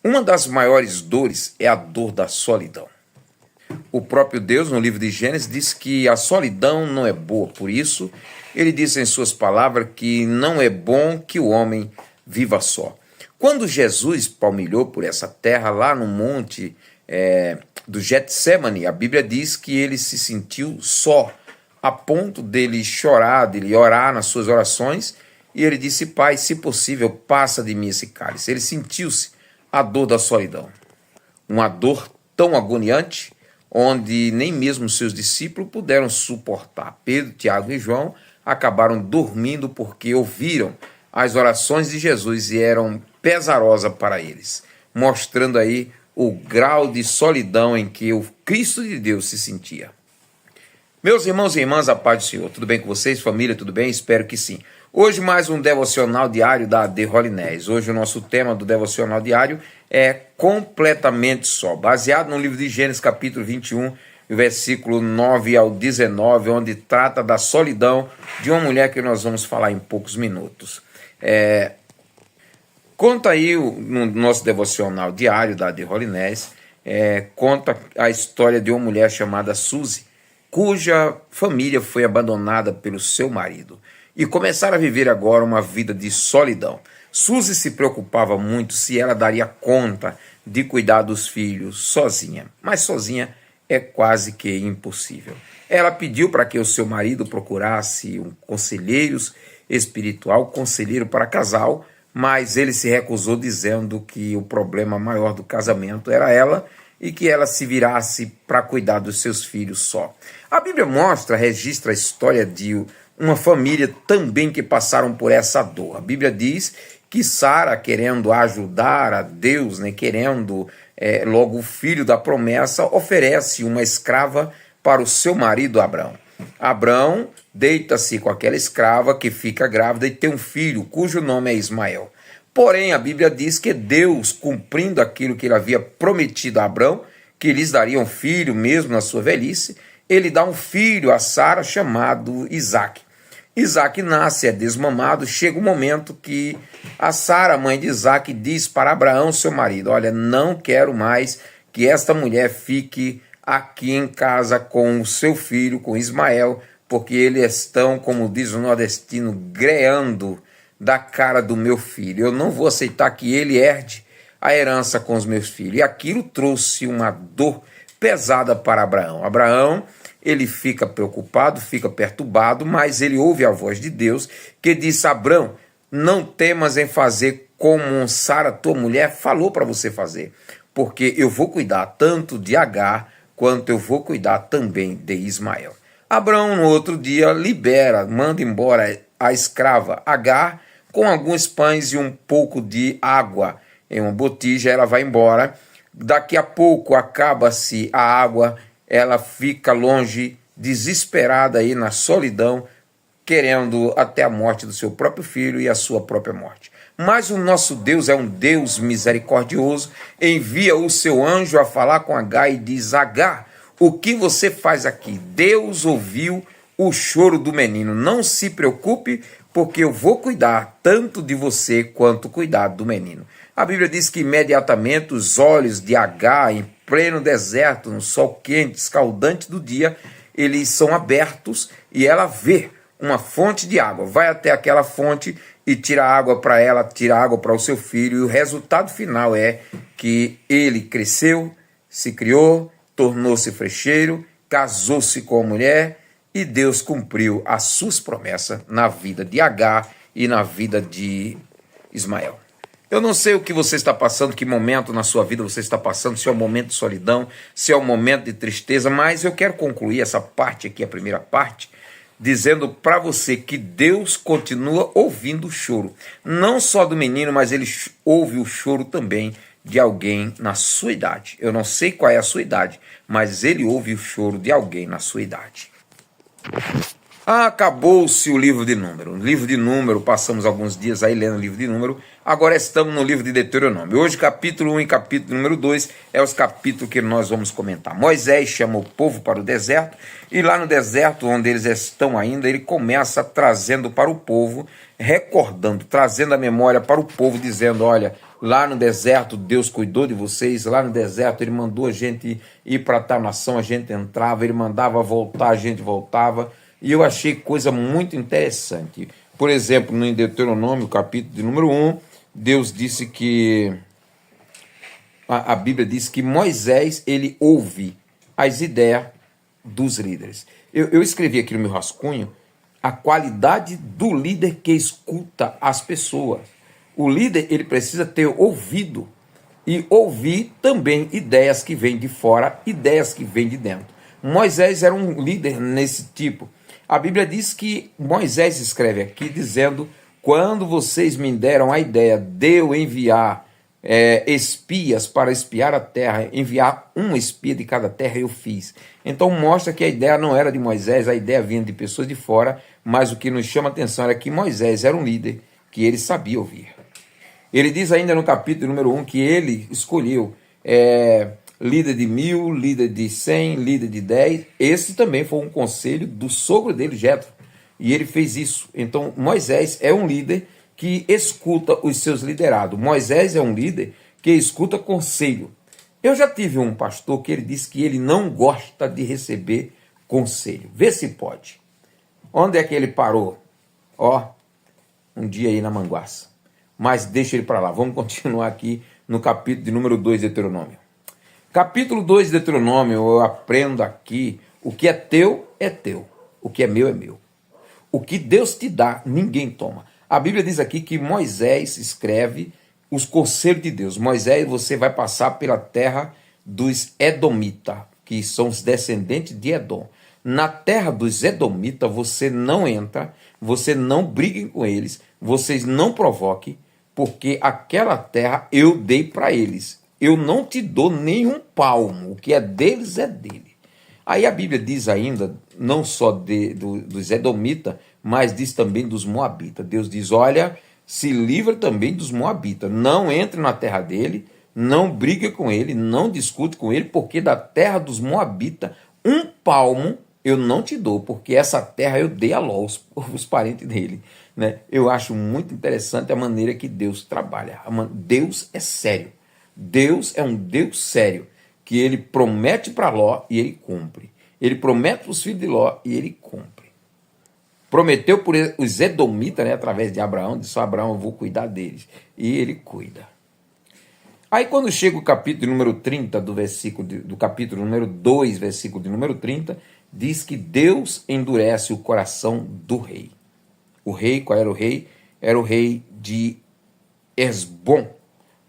Uma das maiores dores é a dor da solidão. O próprio Deus, no livro de Gênesis, diz que a solidão não é boa. Por isso, ele diz em suas palavras que não é bom que o homem viva só. Quando Jesus palmilhou por essa terra, lá no monte do Getsemane, a Bíblia diz que ele se sentiu só, a ponto dele chorar, dele orar nas suas orações, e ele disse: Pai, se possível, passa de mim esse cálice. Ele sentiu-se a dor da solidão, uma dor tão agoniante, onde nem mesmo seus discípulos puderam suportar. Pedro, Tiago e João acabaram dormindo porque ouviram as orações de Jesus e eram pesarosas para eles, mostrando aí o grau de solidão em que o Cristo de Deus se sentia. Meus irmãos e irmãs, a paz do Senhor, tudo bem com vocês? Família, tudo bem? Espero que sim. Hoje mais um devocional diário da AD Holinés. Hoje o nosso tema do devocional diário é completamente só, baseado no livro de Gênesis capítulo 21, versículo 9 ao 19, onde trata da solidão de uma mulher que nós vamos falar em poucos minutos. Conta aí no nosso devocional diário da AD Holinés, conta a história de uma mulher chamada Suzy, cuja família foi abandonada pelo seu marido e começaram a viver agora uma vida de solidão. Suzy se preocupava muito se ela daria conta de cuidar dos filhos sozinha, mas sozinha é quase que impossível. Ela pediu para que o seu marido procurasse um conselheiro espiritual, conselheiro para casal, mas ele se recusou, dizendo que o problema maior do casamento era ela e que ela se virasse para cuidar dos seus filhos só. A Bíblia registra a história de uma família também que passaram por essa dor. A Bíblia diz que Sara, querendo ajudar a Deus, querendo logo o filho da promessa, oferece uma escrava para o seu marido Abrão. Abrão deita-se com aquela escrava que fica grávida e tem um filho cujo nome é Ismael. Porém, a Bíblia diz que Deus, cumprindo aquilo que ele havia prometido a Abrão, que lhes daria um filho mesmo na sua velhice, ele dá um filho a Sara chamado Isaque. Isaque nasce, é desmamado, chega um momento que a Sara, mãe de Isaque, diz para Abraão, seu marido: olha, não quero mais que esta mulher fique aqui em casa com o seu filho, com Ismael, porque eles estão, como diz o nordestino, greando da cara do meu filho. Eu não vou aceitar que ele herde a herança com os meus filhos. E aquilo trouxe uma dor pesada para Abraão. Abraão, ele fica preocupado, fica perturbado, mas ele ouve a voz de Deus que diz: Abraão, não temas em fazer como Sara, tua mulher, falou para você fazer, porque eu vou cuidar tanto de Agar, quanto eu vou cuidar também de Ismael. Abraão, no outro dia, manda embora a escrava Agar, com alguns pães e um pouco de água em uma botija. Ela vai embora. Daqui a pouco acaba-se a água, ela fica longe, desesperada aí na solidão, querendo até a morte do seu próprio filho e a sua própria morte. Mas o nosso Deus é um Deus misericordioso, envia o seu anjo a falar com Agar e diz: Agar, o que você faz aqui? Deus ouviu o choro do menino, não se preocupe, porque eu vou cuidar tanto de você quanto cuidar do menino. A Bíblia diz que imediatamente os olhos de Agar, em pleno deserto, no sol quente, escaldante do dia, eles são abertos e ela vê uma fonte de água. Vai até aquela fonte e tira água para ela, tira água para o seu filho, e o resultado final é que ele cresceu, se criou, tornou-se frecheiro, casou-se com a mulher, e Deus cumpriu as suas promessas na vida de Agar e na vida de Ismael. Eu não sei o que você está passando, que momento na sua vida você está passando, se é um momento de solidão, se é um momento de tristeza, mas eu quero concluir essa parte aqui, a primeira parte, dizendo para você que Deus continua ouvindo o choro, não só do menino, mas ele ouve o choro também de alguém na sua idade. Eu não sei qual é a sua idade, mas ele ouve o choro de alguém na sua idade. Acabou-se o livro de Número. Livro de Número, passamos alguns dias aí lendo o livro de Número, agora estamos no livro de Deuteronômio. Hoje capítulo 1 e capítulo número 2 é os capítulos que nós vamos comentar. Moisés chama o povo para o deserto, e lá no deserto, onde eles estão ainda, ele começa trazendo para o povo, recordando, trazendo a memória para o povo, dizendo: olha, Lá no deserto, Deus cuidou de vocês. Lá no deserto, Ele mandou a gente ir para tal nação, a gente entrava. Ele mandava voltar, a gente voltava. E eu achei coisa muito interessante. Por exemplo, no Deuteronômio, capítulo de número 1, Deus disse que... A Bíblia diz que Moisés, ele ouve as ideias dos líderes. Eu escrevi aqui no meu rascunho a qualidade do líder que escuta as pessoas. O líder, ele precisa ter ouvido e ouvir também ideias que vêm de fora, ideias que vêm de dentro. Moisés era um líder nesse tipo. A Bíblia diz que Moisés escreve aqui dizendo: quando vocês me deram a ideia de eu enviar espias para espiar a terra, enviar um espia de cada terra, eu fiz. Então mostra que a ideia não era de Moisés, a ideia vinha de pessoas de fora, mas o que nos chama a atenção era que Moisés era um líder que ele sabia ouvir. Ele diz ainda no capítulo número 1 que ele escolheu líder de 1000, líder de 100, líder de 10. Esse também foi um conselho do sogro dele, Jetro, e ele fez isso. Então Moisés é um líder que escuta os seus liderados. Moisés é um líder que escuta conselho. Eu já tive um pastor que ele disse que ele não gosta de receber conselho. Vê se pode. Onde é que ele parou? Um dia aí na Manguaça. Mas deixa ele para lá. Vamos continuar aqui no capítulo de número 2 de Deuteronômio. Capítulo 2 de Deuteronômio, eu aprendo aqui: o que é teu, o que é meu, é meu. O que Deus te dá, ninguém toma. A Bíblia diz aqui que Moisés escreve os conselhos de Deus. Moisés, você vai passar pela terra dos Edomitas, que são os descendentes de Edom. Na terra dos Edomitas você não entra, você não brigue com eles, vocês não provoquem, porque aquela terra eu dei para eles. Eu não te dou nenhum palmo, o que é deles é dele. Aí a Bíblia diz ainda, não só dos Edomitas, mas diz também dos Moabitas. Deus diz: olha, se livra também dos Moabitas. Não entre na terra dele, não brigue com ele, não discute com ele, porque da terra dos Moabitas, um palmo eu não te dou, porque essa terra eu dei a Ló, os parentes dele. Né? Eu acho muito interessante a maneira que Deus trabalha. Deus é sério. Deus é um Deus sério, que ele promete para Ló e ele cumpre. Ele promete para os filhos de Ló e ele cumpre. Prometeu por os Edomitas, né, através de Abraão, disse: Abraão, eu vou cuidar deles. E ele cuida. Aí quando chega o capítulo número 30, do capítulo número 2, versículo de número 30, diz que Deus endurece o coração do rei. O rei, qual era o rei? Era o rei de Esbom.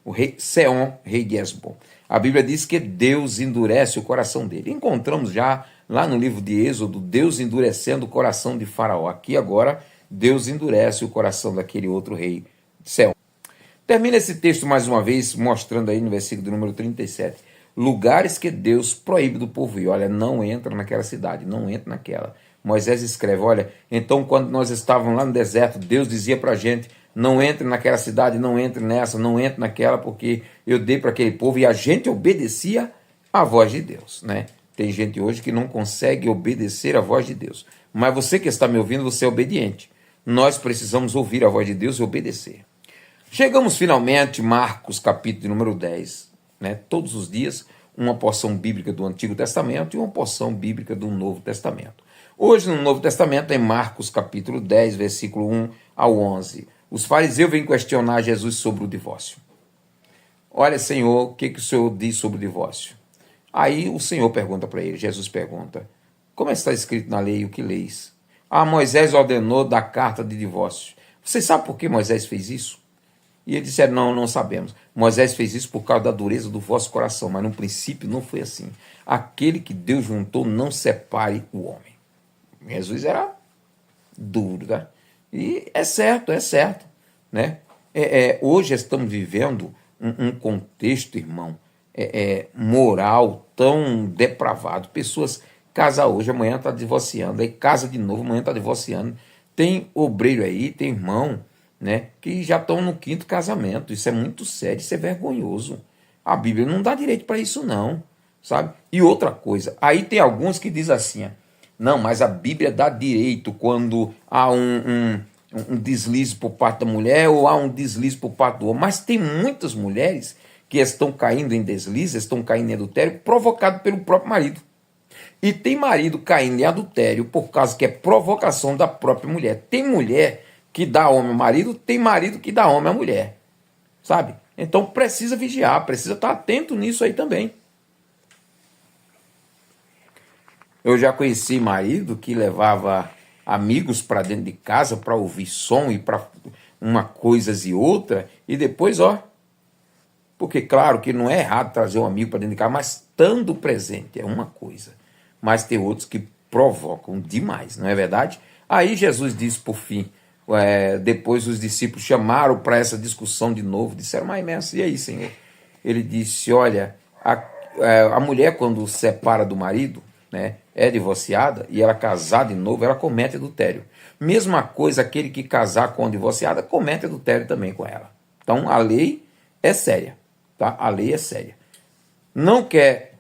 O rei Seom, rei de Esbom. A Bíblia diz que Deus endurece o coração dele. Encontramos já lá no livro de Êxodo, Deus endurecendo o coração de Faraó. Aqui agora, Deus endurece o coração daquele outro rei, Seom. Termina esse texto mais uma vez, mostrando aí no versículo do número 37, lugares que Deus proíbe do povo ir. Olha, não entra naquela cidade, não entra naquela. Moisés escreve: olha, então quando nós estávamos lá no deserto, Deus dizia para a gente: não entre naquela cidade, não entre nessa, não entre naquela, porque eu dei para aquele povo, e a gente obedecia à voz de Deus, né? Tem gente hoje que não consegue obedecer à voz de Deus. Mas você que está me ouvindo, você é obediente. Nós precisamos ouvir a voz de Deus e obedecer. Chegamos finalmente, Marcos, capítulo número 10. Né? Todos os dias, uma porção bíblica do Antigo Testamento e uma porção bíblica do Novo Testamento. Hoje, no Novo Testamento, em Marcos, capítulo 10, versículo 1 ao 11. Os fariseus vêm questionar Jesus sobre o divórcio. Olha, Senhor, o que o Senhor diz sobre o divórcio? Aí o Senhor pergunta para ele, Jesus pergunta: como está escrito na lei, o que leis? Moisés ordenou da carta de divórcio. Você sabe por que Moisés fez isso? E eles disseram: não sabemos. Moisés fez isso por causa da dureza do vosso coração, mas no princípio não foi assim. Aquele que Deus juntou, não separe o homem. Jesus era duro, tá? E é certo, né? Hoje estamos vivendo um contexto, irmão, moral tão depravado. Pessoas casam hoje, amanhã está divorciando, aí casa de novo, amanhã está divorciando. Tem obreiro aí, tem irmão, né, que já estão no 5º casamento. Isso é muito sério, isso é vergonhoso. A Bíblia não dá direito para isso não, sabe? E outra coisa, aí tem alguns que dizem assim: não, mas a Bíblia dá direito quando há um deslize por parte da mulher ou há um deslize por parte do homem. Mas tem muitas mulheres que estão caindo em deslize, estão caindo em adultério, provocado pelo próprio marido. E tem marido caindo em adultério por causa que é provocação da própria mulher. Tem mulher que dá homem ao marido, tem marido que dá homem à mulher. Sabe? Então precisa vigiar, precisa estar atento nisso aí também. Eu já conheci marido que levava amigos para dentro de casa para ouvir som e para uma coisas e outra, e depois, porque claro que não é errado trazer um amigo para dentro de casa, mas estando presente é uma coisa. Mas tem outros que provocam demais, não é verdade? Aí Jesus disse por fim, depois os discípulos chamaram para essa discussão de novo, disseram, mas mestre, e aí, Senhor? Ele disse, olha, a mulher quando separa do marido, né, é divorciada e ela casar de novo, ela comete adultério. Mesma coisa, aquele que casar com a divorciada comete adultério também com ela. Então a lei é séria, tá? A lei é séria. Não quer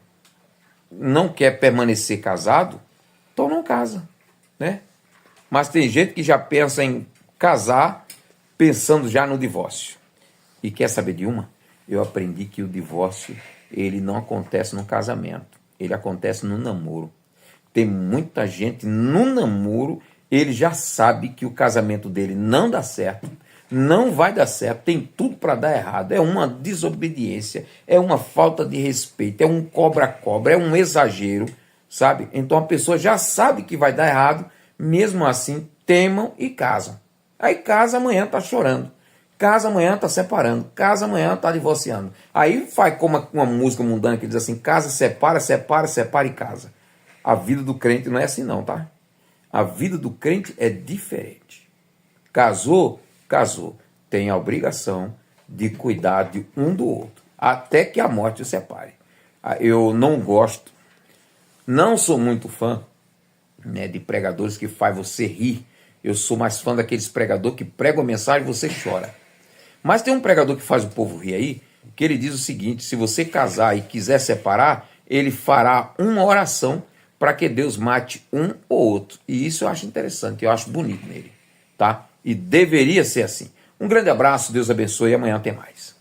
permanecer casado, então não casa, né? Mas tem gente que já pensa em casar pensando já no divórcio. E quer saber de uma? Eu aprendi que o divórcio, ele não acontece no casamento, ele acontece no namoro. Tem muita gente no namoro, ele já sabe que o casamento dele não dá certo, não vai dar certo, tem tudo para dar errado. É uma desobediência, é uma falta de respeito, é um cobra-cobra, é um exagero, sabe? Então a pessoa já sabe que vai dar errado, mesmo assim temam e casam. Aí casa, amanhã está chorando. Casa, amanhã está separando. Casa, amanhã está divorciando. Aí faz como uma música mundana que diz assim, casa, separa, separa, separa e casa. A vida do crente não é assim não, tá? A vida do crente é diferente. Casou, casou. Tem a obrigação de cuidar de um do outro, até que a morte o separe. Eu não gosto, não sou muito fã, né, de pregadores que faz você rir. Eu sou mais fã daqueles pregadores que pregam a mensagem e você chora. Mas tem um pregador que faz o povo rir aí, que ele diz o seguinte, se você casar e quiser separar, ele fará uma oração para que Deus mate um ou outro. E isso eu acho interessante, eu acho bonito nele, tá? E deveria ser assim. Um grande abraço, Deus abençoe e amanhã tem mais.